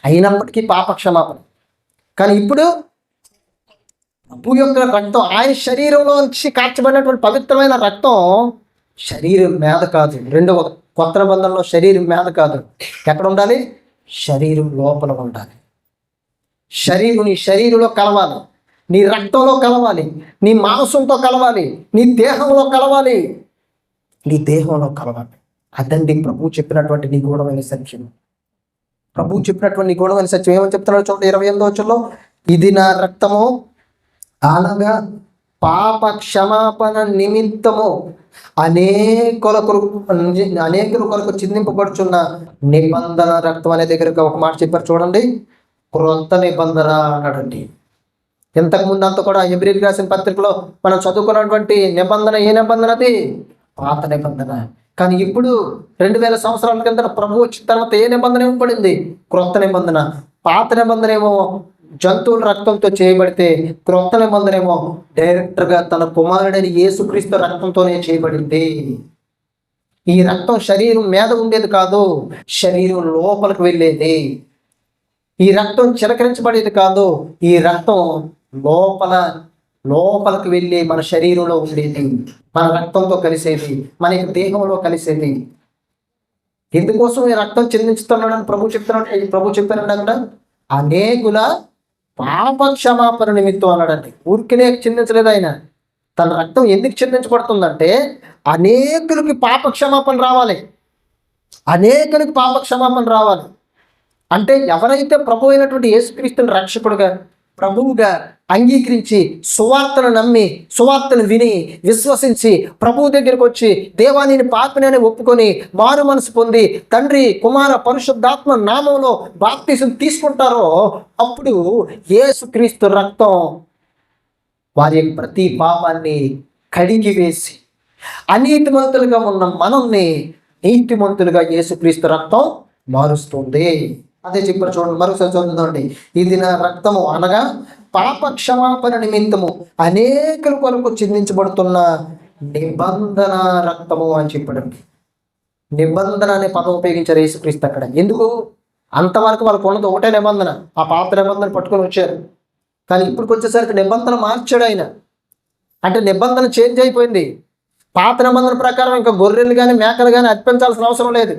అయినప్పటికీ పాప క్షమాపణ. కానీ ఇప్పుడు ప్రభు యొక్క రక్తం, ఆయన శరీరంలో నుంచి కార్చబడినటువంటి పవిత్రమైన రక్తం శరీరం మీద కాదు. రెండవ కొత్త నిబంధనలో శరీరం మీద కాదు, ఎక్కడ ఉండాలి? శరీరం లోపల ఉండాలి. నీ శరీరంలో కలవాలి, నీ రక్తంలో కలవాలి, నీ మాంసంతో కలవాలి, నీ దేహంలో కలవాలి, నీ దేహంలో కలవాలి. అదండి ప్రభు చెప్పినటువంటి నిగూఢమైన సత్యం. ప్రభు చెప్పినటువంటి నిగూఢమైన సత్యం ఏమని చెప్తున్నాడు చూడండి 28వ వచనంలో, ఇది నా రక్తము అనగా పాప క్షమాపణ నిమిత్తము అనేకుల కొరకు చిందింపబడుచున్న నిబంధన రక్తం అనే దగ్గర ఒక మాట చెప్పారు చూడండి, క్రొత్త నిబంధన అన్నాడండి. ఇంతకుముందు అంతా కూడా హెబ్రీయులకు రాసిన పత్రికలో మనం చదువుకున్నటువంటి నిబంధన ఏ నిబంధన? అది పాత నిబంధన. కానీ ఇప్పుడు 2000 సంవత్సరాల కింద ప్రభు వచ్చిన తర్వాత ఏ నిబంధన ఇవ్వబడింది? క్రొత్త నిబంధన. పాత నిబంధన ఏమో జంతువుల రక్తంతో చేయబడితే, క్రొత్త నిబంధన ఏమో డైరెక్ట్గా తన కుమారుడైన యేసుక్రీస్తు రక్తంతోనే చేయబడింది. ఈ రక్తం శరీరం మీద ఉండేది కాదు, శరీరం లోపలికి వెళ్ళేది. ఈ రక్తం చిలకరించబడేది కాదు, ఈ రక్తం లోపల లోపలికి వెళ్ళి మన శరీరంలో ఉండేది, మన రక్తంతో కలిసేది, మన యొక్క దేహంలో కలిసేది. ఎందుకోసం ఈ రక్తం చిందించుతున్నాడని ప్రభు చెప్తున్నాడు అక్కడ, అనేకుల పాప క్షమాపణ నిమిత్తం అన్నాడండి. ఊరికినే చిందించలేదు ఆయన. తన రక్తం ఎందుకు చిందించబడుతుందంటే అనేకులకి పాప క్షమాపణ రావాలి, అనేకులకి పాప క్షమాపణ రావాలి. అంటే ఎవరైతే ప్రభు అయినటువంటి యేసుక్రీస్తుని రక్షకుడుగా, ప్రభువుగా అంగీకరించి సువార్తను నమ్మి, సువార్తను విని, విశ్వసించి ప్రభువు దగ్గరికి వచ్చి దేవా నేను పాపిని అని ఒప్పుకొని మారు మనసు పొంది తండ్రి కుమార పరిశుద్ధాత్మ నామంలో బాప్తిసం తీసుకుంటారో అప్పుడు యేసుక్రీస్తు రక్తం వారి ప్రతి పాపాన్ని కడిగి వేసి అనీతిమంతులుగా ఉన్న మనల్ని నీతిమంతులుగా యేసుక్రీస్తు రక్తం మారుస్తుంది. అదే చెప్పారు చూడండి, మరొకసారి చదువుతుందండి. ఇది నా రక్తము అనగా పాప క్షమాపణ నిమిత్తము అనేకుల కొరకు చిందించబడుతున్న నిబంధన రక్తము అని చెప్పాడండి. నిబంధన అనే పదం ఉపయోగించారు యేసుక్రీస్తు అక్కడ. ఎందుకు? అంతవరకు వాళ్ళకు ఉన్నది ఒకటే నిబంధన, ఆ పాత నిబంధన పట్టుకొని వచ్చారు. కానీ ఇప్పుడు వచ్చేసరికి నిబంధన మార్చాడు ఆయన. అంటే నిబంధన చేంజ్ అయిపోయింది. పాత నిబంధన ప్రకారం ఇంకా గొర్రెలు కానీ మేకలు కానీ అర్పించాల్సిన అవసరం లేదు,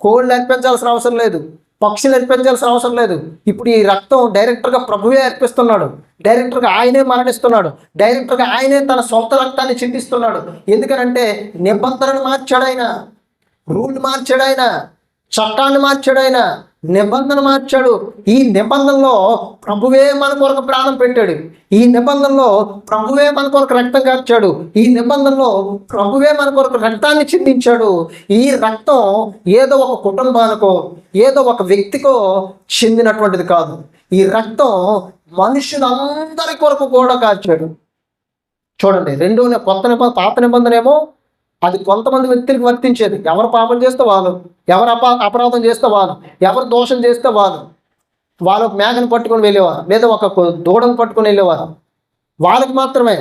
కోళ్ళు అర్పించాల్సిన అవసరం లేదు, పక్షులు అర్పించాల్సిన అవసరం లేదు. ఇప్పుడు ఈ రక్తం డైరెక్టర్గా ప్రభువే అర్పిస్తున్నాడు, డైరెక్టర్గా ఆయనే మరణిస్తున్నాడు, డైరెక్టర్గా ఆయనే తన సొంత రక్తాన్ని చిందిస్తున్నాడు. ఎందుకనంటే నిబంధనను మార్చాడు ఆయన, రూల్ మార్చాడు ఆయన, చట్టాన్ని మార్చాడు ఆయన, నిబంధన మార్చాడు. ఈ నిబంధనలో ప్రభువే మన కొరకు ప్రాణం పెట్టాడు, ఈ నిబంధనలో ప్రభువే మన కొరకు రక్తం కార్చాడు, ఈ నిబంధనలో ప్రభువే మన కొరకు రక్తాన్ని చిందించాడు. ఈ రక్తం ఏదో ఒక కుటుంబానికో ఏదో ఒక వ్యక్తికో చెందినటువంటిది కాదు. ఈ రక్తం మనుషులందరి కొరకు కూడా కార్చాడు. చూడండి, కొత్త నిబంధన, పాత నిబంధన ఏమో అది కొంతమంది వ్యక్తులకు వర్తించేది. ఎవరు పాపం చేస్తే వాళ్ళు, ఎవరు అపరాధం చేస్తే వాళ్ళు, ఎవరు దోషం చేస్తే వాళ్ళు మేకను పట్టుకొని వెళ్ళేవారు, లేదా ఒక దూడను పట్టుకొని వెళ్ళేవారు, వాళ్ళకి మాత్రమే.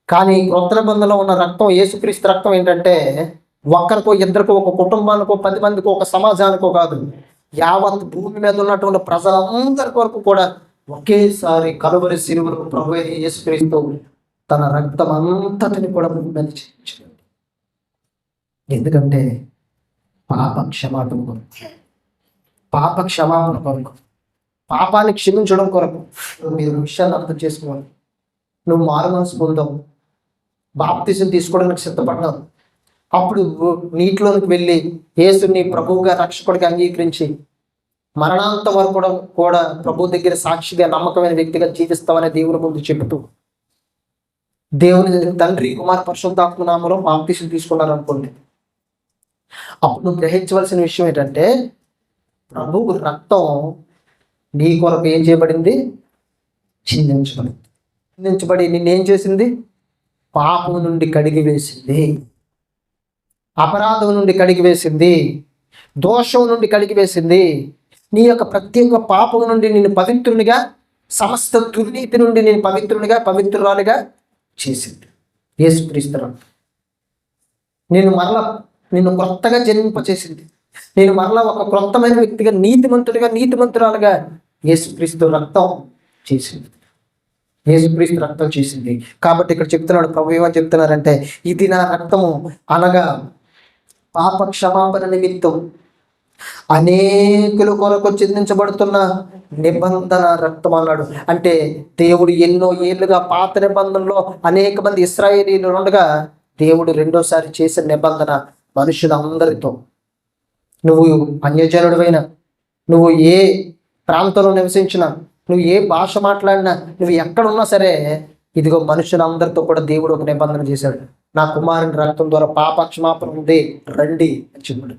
కానీ కొత్త నిబంధనలో ఉన్న రక్తం, యేసుక్రీస్తు రక్తం ఏంటంటే ఒక్కరికో ఇద్దరికో, ఒక కుటుంబానికో, 10 మందికో, ఒక సమాజానికో కాదు, యావత్ భూమి మీద ఉన్నటువంటి ప్రజలందరి వరకు కూడా ఒకేసారి కలువరి శిలువలో ప్రభు యేసుక్రీస్తు తన రక్తం అంతటిని కూడా భూమి మీద చిందించాడు. ఎందుకంటే పాప క్షమాపణ కొరకు, పాప క్షమాపణ కొరకు, పాపాన్ని క్షమించడం కొరకు. మీరు విషయాన్ని అర్థం చేసుకోవాలి. నువ్వు మారు మనసు పొందావు, బాప్తిసం తీసుకోవడానికి సిద్ధపడ్డావు, అప్పుడు నీటిలోనికి వెళ్ళి యేసుని ప్రభువుగా రక్షకుడిగా అంగీకరించి మరణాంతం వరకు కూడా ప్రభు దగ్గర సాక్షిగా నమ్మకమైన వ్యక్తిగా జీవిస్తావనే దేవుని ముందు చెబుతూ దేవుని తండ్రి కుమార పరిశుద్ధాత్మ నామములో బాప్తిసం తీసుకున్నారు అనుకోండి. అప్పుడు నువ్వు గ్రహించవలసిన విషయం ఏంటంటే ప్రభువు రక్తం నీ కొరకు ఏం చేయబడింది? చిందించబడి నిన్నేం చేసింది? పాపం నుండి కడిగి వేసింది, అపరాధం నుండి కడిగి వేసింది, దోషం నుండి కడిగి వేసింది. నీ యొక్క ప్రతి ఒక్క పాపం నుండి నిన్ను పవిత్రునిగా, సమస్త దుర్నీతి నుండి నేను పవిత్రునిగా, పవిత్రురాలుగా చేసింది యేసుక్రీస్తు రక్తం. నిన్ను కొత్తగా జన్మింపచేసింది, నేను మరలా ఒక క్రొత్తమైన వ్యక్తిగా, నీతిమంతురాలుగా యేసుక్రీస్తు రక్తం చేసింది, యేసుక్రీస్తు రక్తం చేసింది. కాబట్టి ఇక్కడ చెప్తున్నాడు ప్రభు, ఏమని చెప్తున్నారంటే ఇది నా రక్తము అనగా పాప క్షమాపణ నిమిత్తం అనేకుల కొరకు చిందించబడుతున్న నిబంధన రక్తం అన్నాడు. అంటే దేవుడు ఎన్నో ఏళ్ళుగా పాత నిబంధనలో అనేక మంది ఇశ్రాయేలీలు ఉండగా దేవుడు రెండోసారి చేసిన నిబంధన మనుషులందరితో. నువ్వు అన్యజనుడివైనా, నువ్వు ఏ ప్రాంతంలో నివసించినా, నువ్వు ఏ భాష మాట్లాడినా, నువ్వు ఎక్కడున్నా సరే, ఇదిగో మనుషులందరితో కూడా దేవుడు ఒక నిబంధన చేశాడు. నా కుమారుని రక్తం ద్వారా పాప క్షమాపణ ఉంది, రండి అని చెప్పాడు.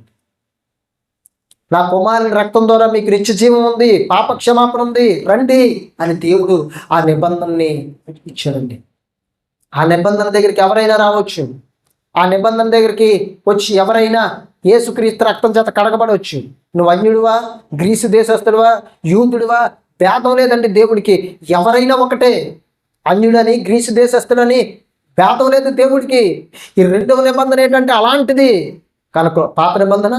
నా కుమారుని రక్తం ద్వారా మీకు నిత్య జీవం ఉంది, పాప క్షమాపణ ఉంది, రండి అని దేవుడు ఆ నిబంధనని ఇచ్చాడండి. ఆ నిబంధన దగ్గరికి ఎవరైనా రావచ్చు, ఆ నిబంధన దగ్గరికి వచ్చి ఎవరైనా యేసుక్రీస్తు రక్తం చేత కడగబడవచ్చు. నువ్వు అన్యుడివా, గ్రీసు దేశస్తుడివా, యూదుడివా, భేదం లేదండి దేవుడికి. ఎవరైనా ఒకటే, అన్యుడని గ్రీసు దేశస్తుడని భేదం లేదు దేవుడికి. ఈ రెండవ నిబంధన ఏంటంటే అలాంటిది కనుక, పాత నిబంధన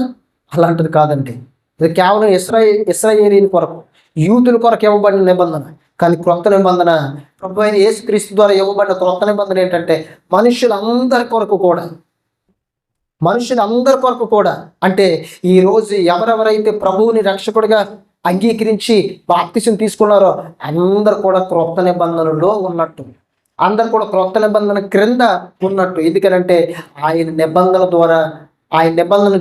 అలాంటిది కాదండి. ఇది కేవలం ఇశ్రాయేలీల కొరకు, యూదుల కొరకు ఇవ్వబడిన నిబంధన. కానీ క్రొత్త నిబంధన ప్రభు అయిన యేసుక్రీస్తు ద్వారా ఇవ్వబడిన క్రొత్త నిబంధన ఏంటంటే మనుషులందరి కొరకు కూడా అంటే ఈరోజు ఎవరెవరైతే ప్రభువుని రక్షకుడిగా అంగీకరించి బాప్తిసం తీసుకున్నారో అందరు కూడా క్రొత్త నిబంధనలో ఉన్నట్టు, అందరు కూడా క్రొత్త నిబంధన క్రింద ఉన్నట్టు. ఎందుకనంటే ఆయన నిబంధన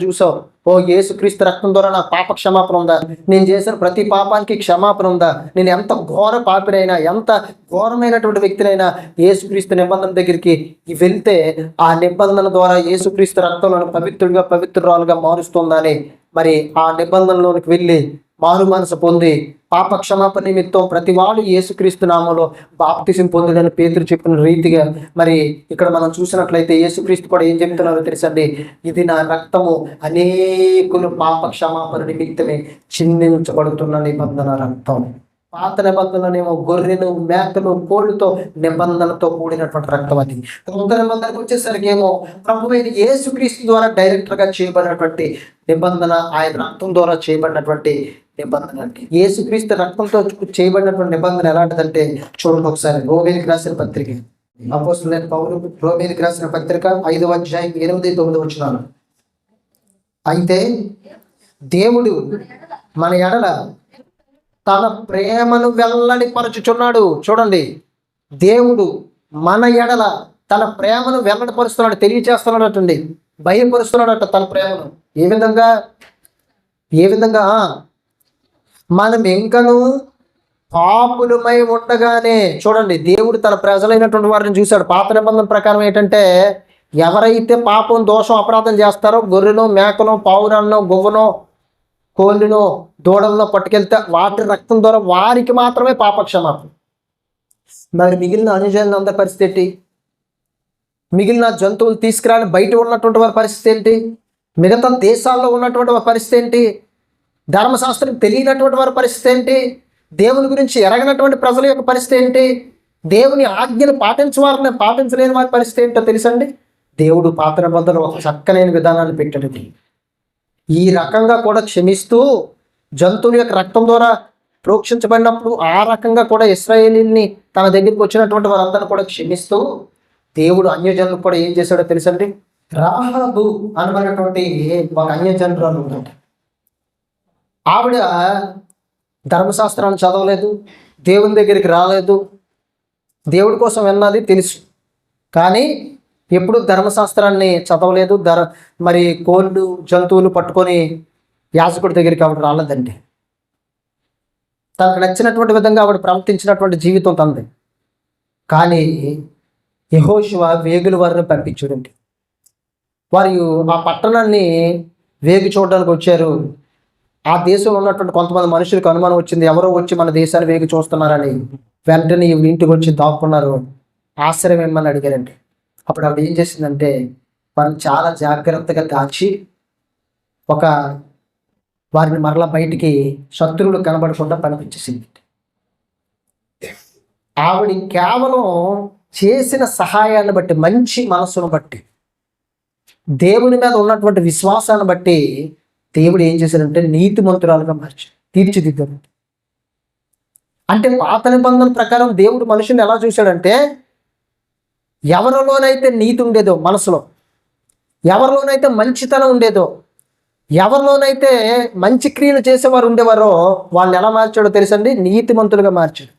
చూసావు, ఓ యేసుక్రీస్తు రక్తం ద్వారా నా పాప క్షమాపణ ఉందా, నేను చేసిన ప్రతి పాపానికి క్షమాపణ ఉందా, నేను ఎంత ఘోర పాపినైనా ఎంత ఘోరమైనటువంటి వ్యక్తినైనా యేసుక్రీస్తు నిబంధన దగ్గరికి వెళ్తే ఆ నిబంధన ద్వారా యేసుక్రీస్తు రక్తంలో పవిత్రురాలుగా మారుస్తుందని మరి ఆ నిబంధనలోనికి వెళ్ళి మారు మనసు పొంది పాప క్షమాపణ నిమిత్తం ప్రతి వాడు యేసుక్రీస్తు నామంలో బాప్తిసం పొందినని పేతురు చెప్పిన రీతిగా మరి ఇక్కడ మనం చూసినట్లయితే యేసుక్రీస్తు కూడా ఏం చెప్తున్నారో తెలుసండి, ఇది నా రక్తము అనేకులు పాప క్షమాపణ నిమిత్తమే చిందించబడుతున్న నిబంధన రక్తం. పాత నిబంధననేమో గొర్రెలు మేకలు కోళ్ళతో నిబంధనతో కూడినటువంటి రక్తం. అది కొత్త నిబంధనకు వచ్చేసరికి ఏమో ప్రభు అయిన యేసుక్రీస్తు ద్వారా డైరెక్టర్గా చేయబడినటువంటి నిబంధన, ఆయన రక్తం ద్వారా చేయబడినటువంటి నిబంధన. యేసుక్రీస్తు రక్తంతో చేయబడినటువంటి నిబంధన ఎలాంటిదంటే చూడండి ఒకసారి రోమీయులకు రాసిన పత్రిక, అపోస్తలుడైన పౌలు రోమీయులకు రాసిన పత్రిక 5వ అధ్యాయం 8-9 వచనాలు. అయితే దేవుడు మన ఎడల తన ప్రేమను వెల్లడిపరచుచున్నాడు. చూడండి, దేవుడు మన ఎడల తన ప్రేమను వెల్లడిపరుస్తున్నాడు, తెలియచేస్తున్నాడటండి, భయపరుస్తున్నాడట తన ప్రేమను. ఏ విధంగా మనం ఇంకను పాపులమై ఉండగానే, చూడండి, దేవుడు తన ప్రజలైనటువంటి వారిని చూశాడు. పాత నిబంధన ప్రకారం ఏంటంటే ఎవరైతే పాపం దోషం అపరాధం చేస్తారో గొర్రెనో మేకనో పావురాన్నో గువ్వనో కోళ్ళను దూడలను పట్టుకెళ్తే వాటి రక్తం ద్వారా వారికి మాత్రమే పాపక్షమాపణ. మరి మిగిలిన అనుజనులు అందరి పరిస్థితి ఏంటి? మిగిలిన జంతువులు తీసుకురాని బయట ఉన్నటువంటి వారి పరిస్థితి ఏంటి? మిగతా దేశాల్లో ఉన్నటువంటి వారి పరిస్థితి ఏంటి? ధర్మశాస్త్రం తెలియనటువంటి వారి పరిస్థితి ఏంటి? దేవుని గురించి ఎరగనటువంటి ప్రజల యొక్క పరిస్థితి ఏంటి? దేవుని ఆజ్ఞలు పాటించలేని వారి పరిస్థితి ఏంటో తెలుసండి. దేవుడు పాత నిబంధనలో ఒక చక్కనైన విధానాన్ని పెట్టాడు. ఈ రకంగా కూడా క్షమిస్తూ జంతువుల యొక్క రక్తం ద్వారా ప్రోక్షించబడినప్పుడు ఆ రకంగా కూడా ఇశ్రాయేలీని తన దగ్గరికి వచ్చినటువంటి వారందరూ కూడా క్షమిస్తూ దేవుడు అన్యజనులకు కూడా ఏం చేశాడో తెలుసండి. రాహాబు అనబడినటువంటి ఒక అన్యజనురాలు ఉందంట. ఆవిడ ధర్మశాస్త్రాన్ని చదవలేదు, దేవుని దగ్గరికి రాలేదు, దేవుడి కోసం విన్నది తెలుసు, కానీ ఎప్పుడు ధర్మశాస్త్రాన్ని చదవలేదు. మరి కోళ్ళు జంతువులు పట్టుకొని యాజకుడి దగ్గరికి ఆవిడ రాలేదండి. తనకు నచ్చినటువంటి విధంగా ఆవిడ ప్రవర్తించినటువంటి జీవితం తనది. కానీ యెహోషువ వేగుల వారిని పంపించాడండి. వారు ఆ పట్టణాన్ని వేగు చూడడానికి వచ్చారు. ఆ దేశంలో ఉన్నటువంటి కొంతమంది మనుషులకు అనుమానం వచ్చింది, ఎవరో వచ్చి మన దేశాన్ని వేగు చూస్తున్నారని. వెంటనే ఇంటికి వచ్చి దాక్కున్నారు, ఆశ్రయం ఏమని అడిగారండి. అప్పుడు ఆవిడ ఏం చేసిందంటే వారిని చాలా జాగ్రత్తగా దాచి వారిని మరలా బయటికి శత్రువులు కనబడకుండా పంపించేసింది. ఆవిడ కేవలం చేసిన సహాయాన్ని బట్టి, మంచి మనస్సును బట్టి, దేవుని మీద ఉన్నటువంటి విశ్వాసాన్ని బట్టి దేవుడు ఏం చేశాడంటే నీతిమంతురాలుగా తీర్చిదిద్దాడు. అంటే పాత నిబంధన ప్రకారం దేవుడు మనుషుని ఎలా చూశాడంటే ఎవరిలోనైతే నీతి ఉండేదో మనసులో, ఎవరిలోనైతే మంచితనం ఉండేదో, ఎవరిలోనైతే మంచి క్రియలు చేసేవారు ఉండేవారో వాళ్ళని ఎలా మార్చాడో తెలుసండి, నీతిమంతులుగా మార్చాడు.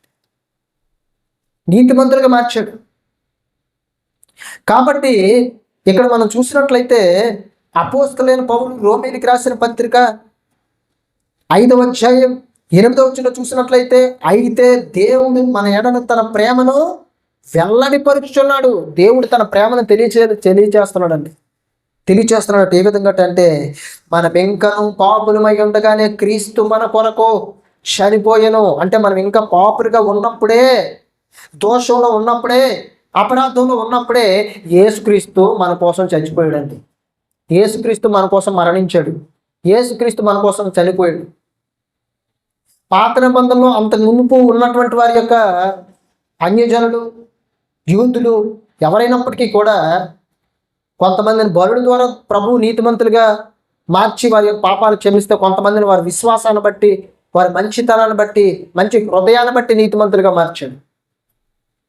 కాబట్టి ఇక్కడ మనం చూసినట్లయితే అపోస్తలుడైన పౌలు రోమీయులకు రాసిన పత్రిక 5వ అధ్యాయం 8వ వచనంలో చూసినట్లయితే, అయితే దేవుడు మన ఎడల తన ప్రేమను వెల్లడిపరుచుచున్నాడు. దేవుడు తన ప్రేమను తెలియచేస్తున్నాడండి. ఏ విధంగా అంటే మన ఇంకను పాపులమై ఉండగానే క్రీస్తు మన కొరకు చనిపోయెను. అంటే మనం ఇంకా పాపులుగా ఉన్నప్పుడే, దోషంలో ఉన్నప్పుడే, అపరాధంలో ఉన్నప్పుడే యేసుక్రీస్తు మన కోసం చచ్చిపోయాడండి. యేసుక్రీస్తు మన కోసం మరణించాడు, యేసుక్రీస్తు మన కోసం చనిపోయాడు. పాత నిబంధనలో అంతకు మునుపు ఉన్నటువంటి వారి యొక్క అన్యజనులు, యూదులు ఎవరైనప్పటికీ కూడా కొంతమందిని బలుడి ద్వారా ప్రభువు నీతిమంతులుగా మార్చి వారి యొక్క పాపాలు క్షమిస్తే, కొంతమందిని వారి విశ్వాసాన్ని బట్టి వారి మంచితనాన్ని బట్టి, మంచి హృదయాన్ని బట్టి నీతిమంతులుగా మార్చాడు.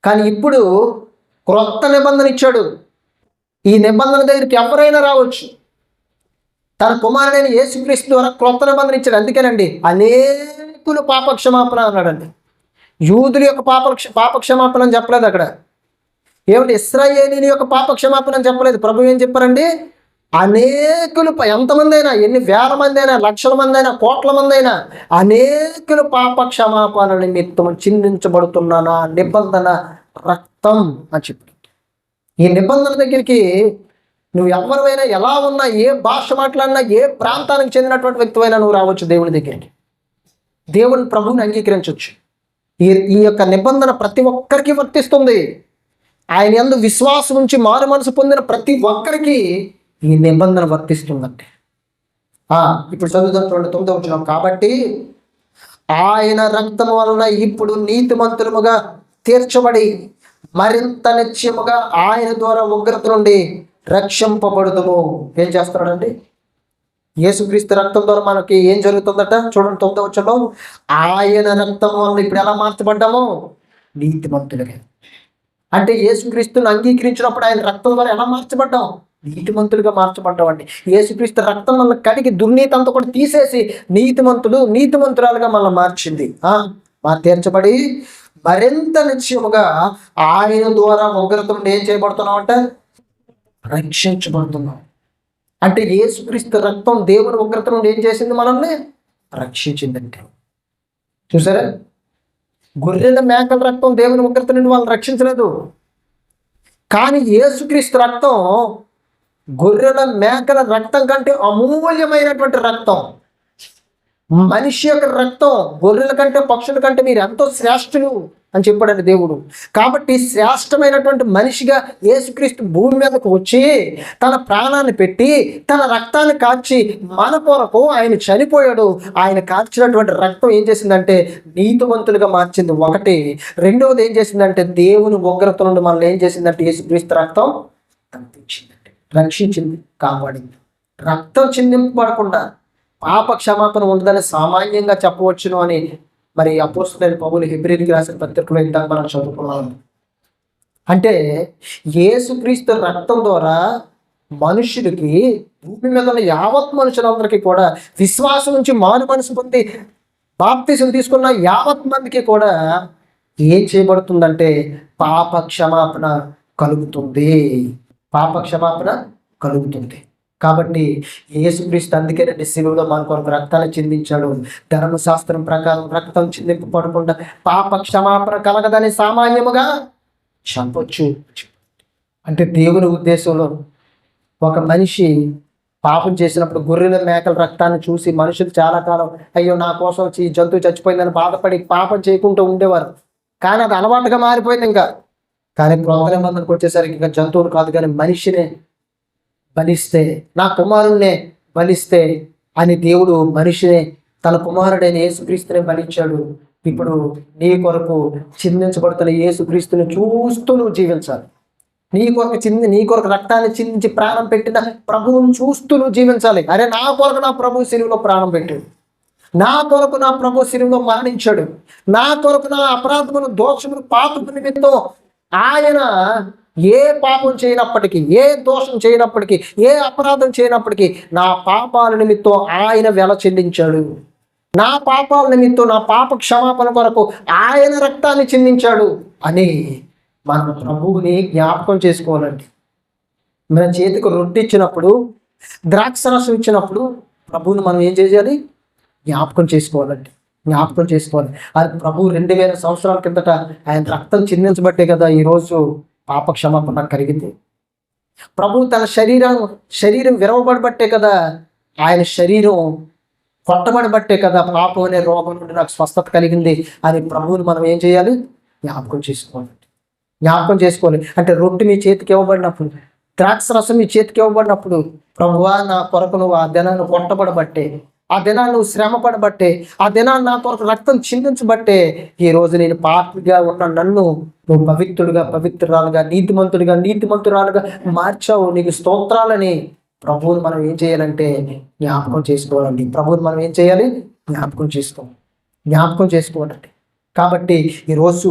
కానీ ఇప్పుడు క్రొత్త నిబంధన ఇచ్చాడు. ఈ నిబంధన దగ్గరికి ఎవరైనా రావచ్చు. తన కుమారుడైన యేసుక్రీస్తు ద్వారా క్రొత్త నిబంధన ఇచ్చాడు. అందుకేనండి అనేకులు పాపక్షమాపణ అన్నాడండి. యూదుల యొక్క పాపక్షమాపణ అని చెప్పలేదు అక్కడ. ఏమిటి ఇశ్రాయేలీయుల యొక్క పాపక్షమాపణ అని చెప్పలేదు. ప్రభు ఏం చెప్పారండి? అనేకులు, ఎంతమంది అయినా, ఎన్ని వేల మంది అయినా, లక్షల మంది అయినా, కోట్ల మంది అయినా, అనేకులు పాపక్షమాపణ నిమిత్తం చిందించబడుతున్న నా నిబంధన రక్తం అని చెప్పి, ఈ నిబంధన దగ్గరికి నువ్వు ఎవరివైనా, ఎలా ఉన్నా, ఏ భాష మాట్లాడినా, ఏ ప్రాంతానికి చెందినటువంటి వ్యక్తివైనా నువ్వు రావచ్చు దేవుని దగ్గరికి. దేవుని ప్రభువుని అంగీకరించవచ్చు. ఈ యొక్క నిబంధన ప్రతి ఒక్కరికి వర్తిస్తుంది. ఆయన యందు విశ్వాసం ఉంచి మారు మనసు పొందిన ప్రతి ఒక్కరికి ఈ నిబంధన వర్తిస్తుందండి. ఇప్పుడు చదువుతాం చూడండి 9వ వచనం. కాబట్టి ఆయన రక్తము వలన ఇప్పుడు నీతిమంతులముగా తీర్చబడి మరింత నిత్యముగా ఆయన ద్వారా ఉగ్రత నుండి రక్షింపబడుదుము. ఏం చేస్తున్నాడండి? యేసుక్రీస్తు రక్తం ద్వారా మనకి ఏం జరుగుతుందట చూడండి 9వ వచనంలో. ఆయన రక్తం వలన ఇప్పుడు ఎలా మార్చబడ్డాము? నీతిమంతులుగా. అంటే యేసుక్రీస్తుని అంగీకరించినప్పుడు ఆయన రక్తం ద్వారా ఎలా మార్చబడ్డాం? నీతిమంతులుగా మార్చబడ్డామండి. యేసుక్రీస్తు రక్తం వల్ల కడిగి దుర్నీతి అంతా కూడా తీసేసి నీతిమంతురాలుగా మనల్ని మార్చింది. తీర్చబడి మరింత నిశ్చయముగా ఆయన ద్వారా ఉగ్రత నుండి ఏం చేయబడుతున్నాం అంటే రక్షించబడుతున్నాం. అంటే యేసుక్రీస్తు రక్తం దేవుని ఉగ్రత నుండి ఏం చేసింది? మనల్ని రక్షించిందంటే. చూసారా? గొర్రెల మేకల రక్తం దేవుని ఉగ్రత నుండి వాళ్ళని రక్షించలేదు. కానీ యేసుక్రీస్తు రక్తం గొర్రెల మేకల రక్తం కంటే అమూల్యమైనటువంటి రక్తం. మనిషి యొక్క రక్తం గొర్రెల కంటే, పక్షుల కంటే మీరు ఎంతో శ్రేష్ఠులు అని చెప్పాడండి దేవుడు. కాబట్టి శ్రేష్టమైనటువంటి మనిషిగా యేసుక్రీస్తు భూమి మీదకు వచ్చి తన ప్రాణాన్ని పెట్టి తన రక్తాన్ని కాచి మన కొరకు ఆయన చనిపోయాడు. ఆయన కాచినటువంటి రక్తం ఏం చేసిందంటే నీతివంతులుగా మార్చింది ఒకటి. రెండవది ఏం చేసిందంటే దేవుని ఉగ్రత నుండి మనల్ని ఏం చేసిందంటే యేసుక్రీస్తు రక్తం తప్పించిందండి, రక్షించింది, కాపాడింది. రక్తం చిందింపబడకుండా పాప క్షమాపణ ఉండదని సామాన్యంగా చెప్పవచ్చును అని మరి అపోస్తలుడైన పౌలు హెబ్రీయులకు రాసిన పత్రికలో ఇందాక మనం చదువుకున్నాం. అంటే యేసుక్రీస్తు రక్తం ద్వారా మనుషులకి, భూమి మీద ఉన్న యావత్ మనుషులందరికీ కూడా విశ్వాసం నుంచి మారు మనసు పొంది బాప్తిసం తీసుకున్న యావత్ మందికి కూడా ఏం చేయబడుతుందంటే పాప క్షమాపణ కలుగుతుంది. పాప క్షమాపణ కలుగుతుంది. కాబట్టి యేసుక్రీస్తు అందుకే శిలువలో మన కొరకు రక్తాన్ని చిందించాడు. ధర్మశాస్త్రం ప్రకారం రక్తం చిందింపబడకుండా పాప క్షమాపణ కలగదని సామాన్యముగా చెప్పొచ్చు. అంటే దేవుని ఉద్దేశంలో ఒక మనిషి పాపం చేసినప్పుడు గొర్రెల మేకల రక్తాన్ని చూసి మనుషులు చాలా కాలం అయ్యో నా కోసం ఈ జంతువు చచ్చిపోయిందని బాధపడి పాపం చేయకుండా ఉండేవారు. కానీ అది అలవాటుగా మారిపోయింది. కానీ క్రొత్త నిబంధనకు వచ్చేసరికి ఇంకా జంతువులు కాదు కానీ మనిషినే బలిస్తే, నా కుమారుణ్ణే బలిస్తే అని దేవుడు మనిషిని, తన కుమారుడైన యేసుక్రీస్తుని బలించాడు. ఇప్పుడు నీ కొరకు చిందించబడుతున్న యేసుక్రీస్తుని చూస్తూ నువ్వు జీవించాలి. నీ కొరకు రక్తాన్ని చిందించి ప్రాణం పెట్టిన ప్రభువును చూస్తూ నువ్వు జీవించాలి. అరే నా కొరకు నా ప్రభు శిలువలో ప్రాణం పెట్టాడు, నా కొరకు నా ప్రభు శిలువలో మరణించాడు, నా కొరకు నా అపరాధములు, దోషములు, పాపము నిమిత్తం ఆయన ఏ పాపం చేయనప్పటికీ, ఏ దోషం చేయనప్పటికీ, ఏ అపరాధం చేయనప్పటికీ నా పాపాల నిమిత్తం ఆయన వెల చెల్లించాడు. నా పాపాల నిమిత్తం, నా పాప క్షమాపణ కొరకు ఆయన రక్తాన్ని చిందించాడు అని మన ప్రభువుని జ్ఞాపకం చేసుకోవాలండి. మన చేతికి రొట్టె ఇచ్చినప్పుడు, ద్రాక్షరసం ఇచ్చినప్పుడు ప్రభువుని మనం ఏం చేయాలి? జ్ఞాపకం చేసుకోవాలండి, జ్ఞాపకం చేసుకోవాలి. అది ప్రభు 2000 సంవత్సరాల కిందట ఆయన రక్తం చిందించబట్టే కదా ఈరోజు పాప క్షమాపణ కలిగింది. ప్రభు తన శరీరం విరవబడబట్టే కదా, ఆయన శరీరం కొట్టబడబట్టే కదా పాపం అనే రోగం నుండి నాకు స్వస్థత కలిగింది అని ప్రభువుని మనం ఏం చేయాలి? జ్ఞాపకం చేసుకోవాలి. అంటే రొట్టె నీ చేతికి ఇవ్వబడినప్పుడు, ద్రాక్షరసం నీ చేతికి ఇవ్వబడినప్పుడు, ప్రభువా నా కొరకు నువ్వు ఆ దినాన్ని కొట్టబడబట్టే, ఆ దినాన్ని నువ్వు శ్రమ పడబట్టే, ఆ దినాన్ని నా కొరకు రక్తం చిందించబట్టే ఈరోజు నేను పాపిగా ఉన్న నన్ను నువ్వు పవిత్రుడుగా, పవిత్రురాలుగా, నీతిమంతురాలుగా మార్చావు. నీకు స్తోత్రాలని ప్రభువుని మనం ఏం చేయాలంటే జ్ఞాపకం చేసుకోవాలండి. ప్రభువుని మనం ఏం చేయాలి? జ్ఞాపకం చేసుకోవాలి. జ్ఞాపకం చేసుకోవాలండి. కాబట్టి ఈరోజు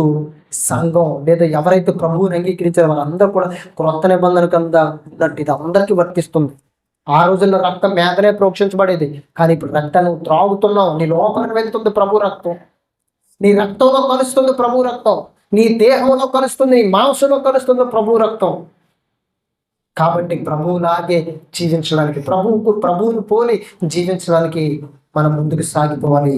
సంఘం లేదా ఎవరైతే ప్రభువుని అంగీకరించారో వాళ్ళందరూ కూడా క్రొత్త నిబంధన కింద ఉన్నట్టు ఇది అందరికీ వర్తిస్తుంది. ఆ రోజుల్లో రక్తం మీదనే ప్రోక్షించబడేది, కానీ ఇప్పుడు రక్తాన్ని త్రాగుతున్నావు. నీ లోపలికి వెళ్తుంది ప్రభు రక్తం, నీ రక్తంలో కలుస్తుంది ప్రభు రక్తం, నీ దేహంలో కలుస్తుంది, నీ మాంసంలో కలుస్తుంది ప్రభు రక్తం. కాబట్టి ప్రభువులాగే జీవించడానికి, ప్రభువును పోలి జీవించడానికి మనం ముందుకు సాగిపోవాలి.